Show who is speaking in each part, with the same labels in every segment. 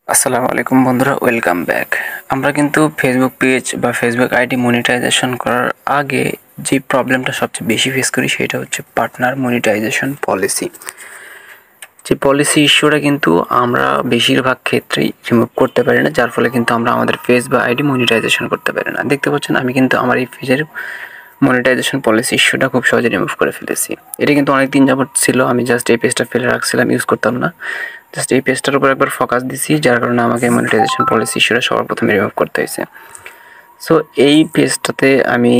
Speaker 1: আসসালামু আলাইকুম বন্ধুরা, ওয়েলকাম ব্যাক। আমরা কিন্তু ফেসবুক পেজ বা ফেসবুক আইডি মনিটাইজেশন করার আগে যে প্রবলেমটা সবচেয়ে বেশি ফেস করি সেটা হচ্ছে পার্টনার মনিটাইজেশন পলিসি। যে পলিসি ইস্যুটা কিন্তু আমরা বেশিরভাগ ক্ষেত্রেই রিমুভ করতে পারি না, যার ফলে কিন্তু আমরা আমাদের পেজ বা আইডি মনিটাইজেশন করতে পারি না। দেখতে পাচ্ছেন আমি কিন্তু আমার এই পেজের মনিটাইজেশন পলিসি ইস্যুটা খুব সহজে রিমুভ করে ফেলেছি। এটা কিন্তু অনেক দিন যাবত ছিল, আমি জাস্ট এই পেজটা ফেলে রাখছিলাম, ইউজ করতাম না। জাস্ট এই পেজটার উপর একবার ফোকাস দিছি, যার কারণে আমাকে মনিটাইজেশন পলিসি ইস্যুটা সবার প্রথমে রিমুভ করতে হয়েছে। সো এই পেজটাতে আমি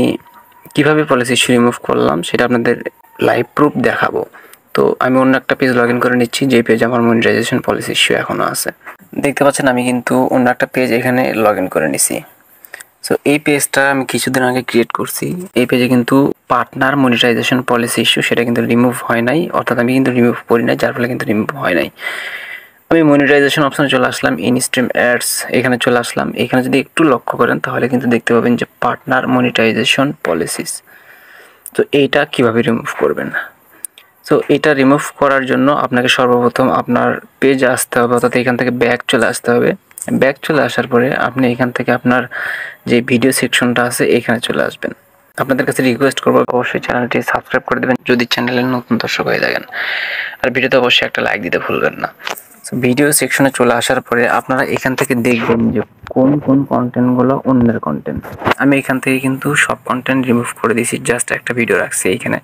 Speaker 1: কিভাবে পলিসি ইস্যু রিমুভ করলাম সেটা আপনাদের লাইভ প্রুফ দেখাবো। তো আমি অন্য একটা পেজ লগ ইন করে নিচ্ছি, যে পেজ আমার মনিটাইজেশন পলিসি ইস্যু এখনও আছে। দেখতে পাচ্ছেন আমি কিন্তু অন্য একটা পেজ এখানে লগ ইন করে নিছি। সো এই পেজটা আমি কিছুদিন আগে ক্রিয়েট করছি। এই পেজে কিন্তু পার্টনার মনিটাইজেশন পলিসি ইস্যু সেটা কিন্তু রিমুভ হয় নাই, অর্থাৎ আমি কিন্তু রিমুভ করি নাই, যার ফলে কিন্তু রিমুভ হয় নাই। আমি মনিটাইজেশন অপশনে চলে আসলাম, ইনস্ট্রিম অ্যাডস এখানে চলে আসলাম। এখানে যদি একটু লক্ষ্য করেন তাহলে কিন্তু দেখতে পাবেন যে পার্টনার মনিটাইজেশন পলিসিস। তো এইটা কিভাবে রিমুভ করবেন। সো এটা রিমুভ করার জন্য আপনাকে সর্বপ্রথম আপনার পেজে আসতে হবে, অর্থাৎ এখান থেকে ব্যাক চলে আসতে হবে। ব্যাক চলে আসার পরে আপনি এখান থেকে আপনার যে ভিডিও সেকশনটা আছে এখানে চলে আসবেন। আপনাদের কাছে রিকোয়েস্ট করবো অবশ্যই চ্যানেলটি সাবস্ক্রাইব করে দেবেন যদি চ্যানেলের নতুন দর্শক হয়ে থাকেন, আর ভিডিওতে অবশ্যই একটা লাইক দিতে ভুলবেন না। সো ভিডিও সেকশনে চলে আসার পরে আপনারা এখান থেকে দেখবেন যে কোন কোন কন্টেন্টগুলো অন্যের কন্টেন্ট। আমি এখান থেকে কিন্তু সব কন্টেন্ট রিমুভ করে দিয়েছি, জাস্ট একটা ভিডিও রাখছি এইখানে,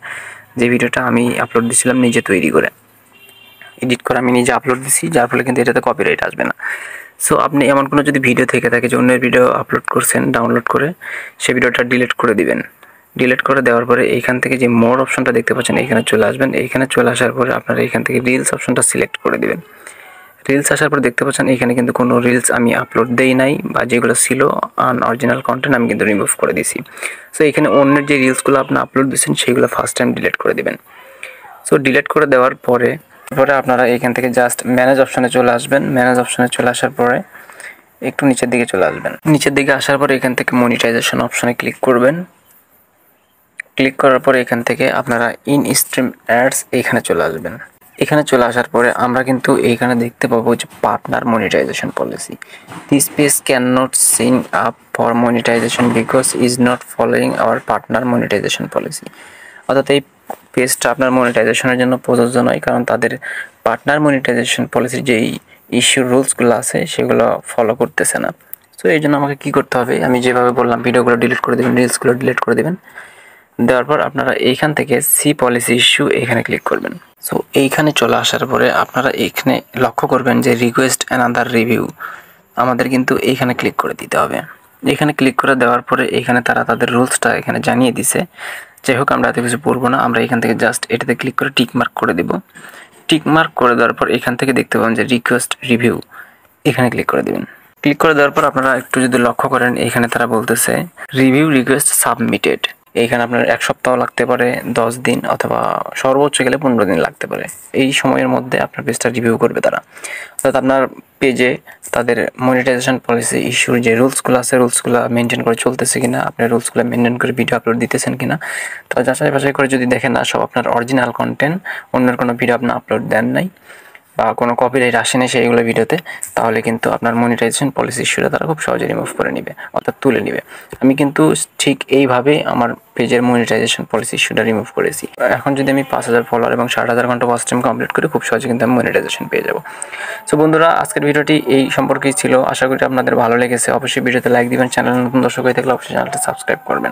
Speaker 1: যে ভিডিওটা আমি আপলোড দিয়েছিলাম নিজে তৈরি করে, এডিট করে আমি নিজে আপলোড দিছি, যার ফলে কিন্তু এটাতে কপিরাইট আসবে না। সো আপনি এমন কোনো যদি ভিডিও থেকে থাকে যে অন্যের ভিডিও আপলোড করছেন ডাউনলোড করে, সেই ভিডিওটা ডিলিট করে দিবেন। ডিলিট করে দেওয়ার পরে এইখান থেকে যে মোর অপশনটা দেখতে পাচ্ছেন এখানে চলে আসবেন। এইখানে চলে আসার পরে আপনারা এখান থেকে রিলস অপশনটা সিলেক্ট করে দিবেন। রিলস আসার পর দেখতে পাচ্ছেন এখানে কিন্তু কোনো রিলস আমি আপলোড দেই নাই, বা যেগুলো ছিল আনঅরিজিনাল কন্টেন্ট আমি কিন্তু রিমুভ করে দিয়েছি। সো এখানে অন্যের যে রিলসগুলো আপনি আপলোড দিয়েছেন সেগুলো ফার্স্ট টাইম ডিলিট করে দিবেন। সো ডিলিট করে দেওয়ার পরে আপনারা এখান থেকে জাস্ট ম্যানেজ অপশনে চলে আসবেন। ম্যানেজ অপশনে চলে আসার পরে একটু নিচের দিকে চলে আসবেন। নিচের দিকে আসার পরে এখান থেকে মনিটাইজেশন অপশনে ক্লিক করবেন। ক্লিক করার পরে এখান থেকে আপনারা ইন স্ট্রিম অ্যাডস এখানে চলে আসবেন। এখানে চলে আসার পরে আমরা কিন্তু এইখানে দেখতে পাবো যে partner monetisation policy. This page can not sign up for monetisation because is not following our partner monetisation policy. অর্থাৎ এই পেজটা আপনার মনিটাইজেশনের জন্য প্রযোজ্য নয়, কারণ তাদের পার্টনার মনিটাইজেশন পলিসির যেই ইস্যুর রুলসগুলো আছে সেগুলো ফলো করতেছে না। সো এই জন্য আমাকে কী করতে হবে, আমি যেভাবে বললাম ভিডিওগুলো ডিলিট করে দেবেন, রিলসগুলো ডিলিট করে দেবেন। দেওয়ার পর আপনারা এইখান থেকে সি পলিসি ইস্যু এখানে ক্লিক করবেন। সো এইখানে চলে আসার পরে আপনারা এখানে লক্ষ্য করবেন যে রিকোয়েস্ট অ্যানাদার রিভিউ, আমাদের কিন্তু এইখানে ক্লিক করে দিতে হবে। এখানে ক্লিক করে দেওয়ার পরে এখানে তারা তাদের রুলসটা এখানে জানিয়ে দিছে। যাই হোক, আমরা এত কিছু পড়বো না, আমরা এখান থেকে জাস্ট এটাতে ক্লিক করে টিক মার্ক করে দেব। টিক মার্ক করে দেওয়ার পর এখান থেকে দেখতে পাবেন যে রিকোয়েস্ট রিভিউ, এখানে ক্লিক করে দেবেন। ক্লিক করে দেওয়ার পর আপনারা একটু যদি লক্ষ্য করেন এখানে তারা বলতেছে রিভিউ রিকোয়েস্ট সাবমিটেড। এইখানে আপনার 1 সপ্তাহ লাগতে পারে, 10 দিন, অথবা সর্বোচ্চ গেলে 15 দিন লাগতে পারে। এই সময়ের মধ্যে আপনার পেজটা রিভিউ করবে তারা। অর্থাৎ আপনার পেজে তাদের মনিটাইজেশন পলিসি ইস্যুর যে রুলসগুলো আছে রুলসগুলো মেনটেন করে চলতেছে কিনা, আপনি রুলসগুলো মেনটেন করে ভিডিও আপলোড দিতেছেন কিনা। তো যাচাই বাছাই করে যদি দেখেন না সব আপনার অরিজিনাল কন্টেন্ট, অন্যের কোনো ভিডিও আপনি আপলোড দেন নাই বা কোনো কপিরাইট আসেনি সেইগুলো ভিডিওতে, তাহলে কিন্তু আপনার মনিটাইজেশন পলিসি ইস্যুটা তারা খুব সহজে রিমুভ করে নেবে, অর্থাৎ তুলে নেবে। আমি কিন্তু ঠিক এইভাবেই আমার পেজের মনিটাইজেশন পলিসি ইস্যুটা রিমুভ করেছি। এখন যদি আমি 5000 ফলোয়ার এবং 60,000 ঘন্টা ওয়াচ টাইম কমপ্লিট করি, খুব সহজে কিন্তু আমি মনিটাইজেশন পেয়ে যাবো। সো বন্ধুরা, আজকের ভিডিওটি এই সম্পর্কেই ছিল। আশা করি আপনাদের ভালো লেগেছে। অবশ্যই ভিডিওতে লাইক দিবেন, চ্যানেল নতুন দর্শক হয়ে থাকলে অবশ্যই চ্যানেলটা সাবস্ক্রাইব করবেন।